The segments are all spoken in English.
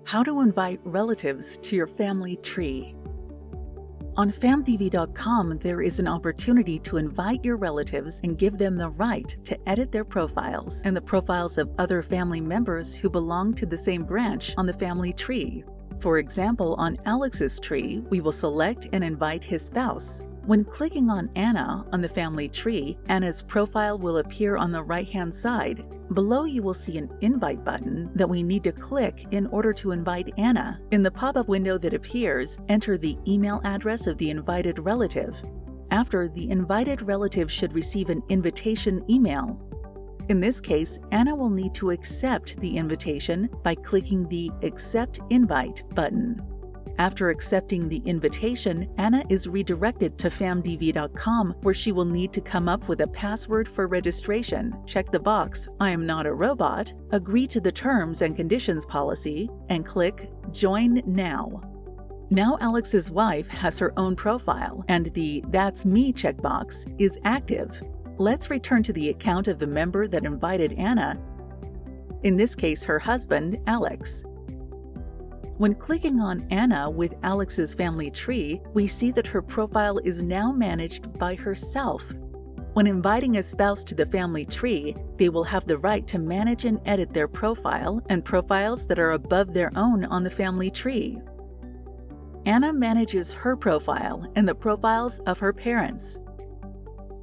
How to invite relatives to your family tree. On famdv.com, there is an opportunity to invite your relatives and give them the right to edit their profiles and the profiles of other family members who belong to the same branch on the family tree. For example, on Alex's tree, we will select and invite his spouse. When clicking on Anna on the family tree, Anna's profile will appear on the right-hand side. Below you will see an invite button that we need to click in order to invite Anna. In the pop-up window that appears, enter the email address of the invited relative. After, the invited relative should receive an invitation email. In this case, Anna will need to accept the invitation by clicking the Accept Invite button. After accepting the invitation, Anna is redirected to famdv.com, where she will need to come up with a password for registration. Check the box, I am not a robot, agree to the terms and conditions policy, and click Join Now. Now Alex's wife has her own profile, and the That's Me checkbox is active. Let's return to the account of the member that invited Anna, in this case her husband, Alex. When clicking on Anna with Alex's family tree, we see that her profile is now managed by herself. When inviting a spouse to the family tree, they will have the right to manage and edit their profile and profiles that are above their own on the family tree. Anna manages her profile and the profiles of her parents.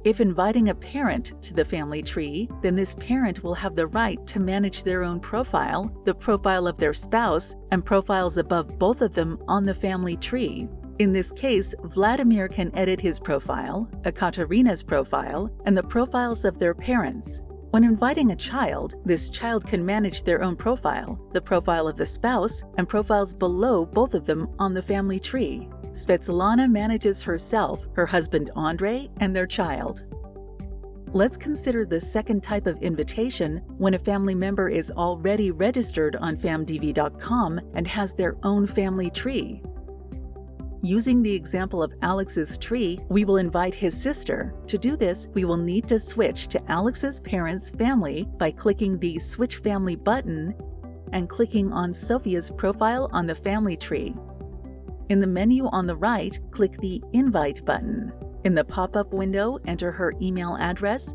If inviting a parent to the family tree, then this parent will have the right to manage their own profile, the profile of their spouse, and profiles above both of them on the family tree. In this case, Vladimir can edit his profile, Ekaterina's profile, and the profiles of their parents. When inviting a child, this child can manage their own profile, the profile of the spouse, and profiles below both of them on the family tree. Svetlana manages herself, her husband Andrei, and their child. Let's consider the second type of invitation when a family member is already registered on famdv.com and has their own family tree. Using the example of Alex's tree, we will invite his sister. To do this, we will need to switch to Alex's parents' family by clicking the Switch Family button and clicking on Sophia's profile on the family tree. In the menu on the right, click the Invite button. In the pop-up window, enter her email address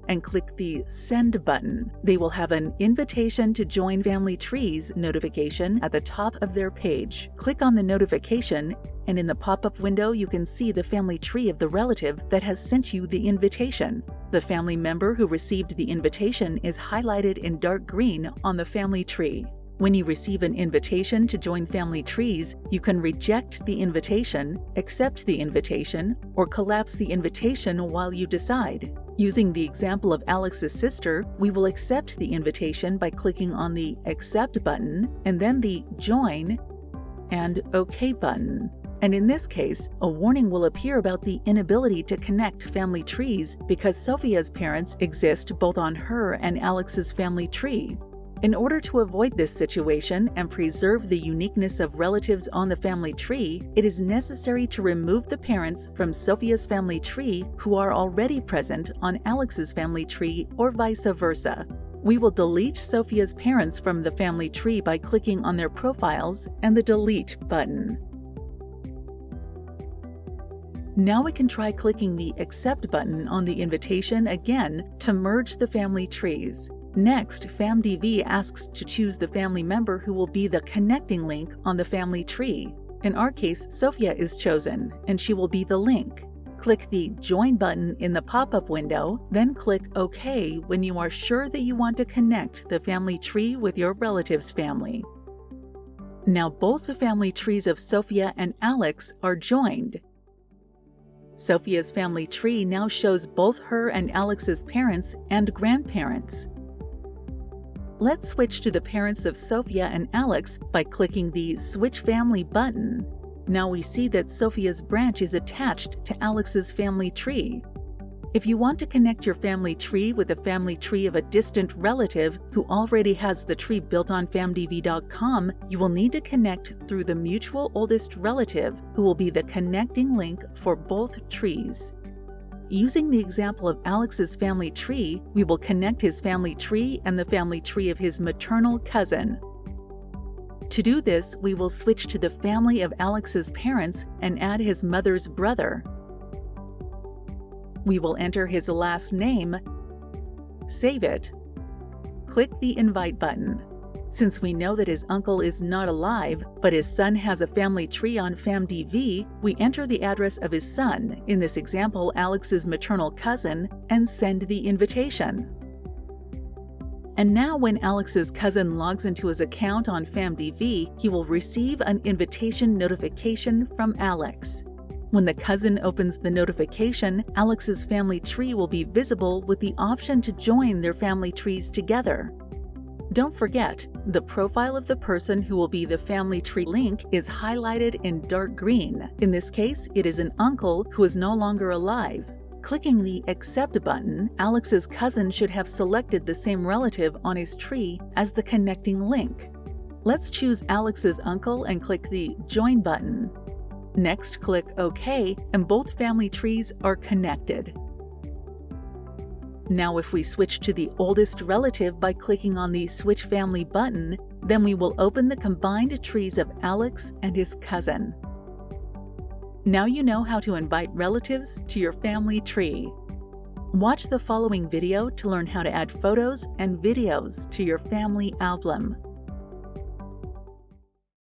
and click the Send button. They will have an Invitation to Join Family Trees notification at the top of their page. Click on the notification, and in the pop-up window you can see the family tree of the relative that has sent you the invitation. The family member who received the invitation is highlighted in dark green on the family tree. When you receive an invitation to join family trees, you can reject the invitation, accept the invitation, or collapse the invitation while you decide. Using the example of Alex's sister, we will accept the invitation by clicking on the Accept button and then the Join and OK button. And in this case, a warning will appear about the inability to connect family trees because Sophia's parents exist both on her and Alex's family tree. In order to avoid this situation and preserve the uniqueness of relatives on the family tree, it is necessary to remove the parents from Sophia's family tree who are already present on Alex's family tree or vice versa. We will delete Sophia's parents from the family tree by clicking on their profiles and the Delete button. Now we can try clicking the Accept button on the invitation again to merge the family trees. Next, FamDV asks to choose the family member who will be the connecting link on the family tree. In our case, Sophia is chosen, and she will be the link. Click the Join button in the pop-up window, then click OK when you are sure that you want to connect the family tree with your relative's family. Now both the family trees of Sophia and Alex are joined. Sophia's family tree now shows both her and Alex's parents and grandparents. Let's switch to the parents of Sophia and Alex by clicking the Switch Family button. Now we see that Sophia's branch is attached to Alex's family tree. If you want to connect your family tree with the family tree of a distant relative who already has the tree built on famdv.com, you will need to connect through the mutual oldest relative, who will be the connecting link for both trees. Using the example of Alex's family tree, we will connect his family tree and the family tree of his maternal cousin. To do this, we will switch to the family of Alex's parents and add his mother's brother. We will enter his last name, save it, click the Invite button. Since we know that his uncle is not alive, but his son has a family tree on FamDV, we enter the address of his son, in this example Alex's maternal cousin, and send the invitation. And now when Alex's cousin logs into his account on FamDV, he will receive an invitation notification from Alex. When the cousin opens the notification, Alex's family tree will be visible with the option to join their family trees together. Don't forget, the profile of the person who will be the family tree link is highlighted in dark green. In this case, it is an uncle who is no longer alive. Clicking the Accept button, Alex's cousin should have selected the same relative on his tree as the connecting link. Let's choose Alex's uncle and click the Join button. Next, click OK, and both family trees are connected. Now if we switch to the oldest relative by clicking on the Switch Family button, then we will open the combined trees of Alex and his cousin. Now you know how to invite relatives to your family tree. Watch the following video to learn how to add photos and videos to your family album.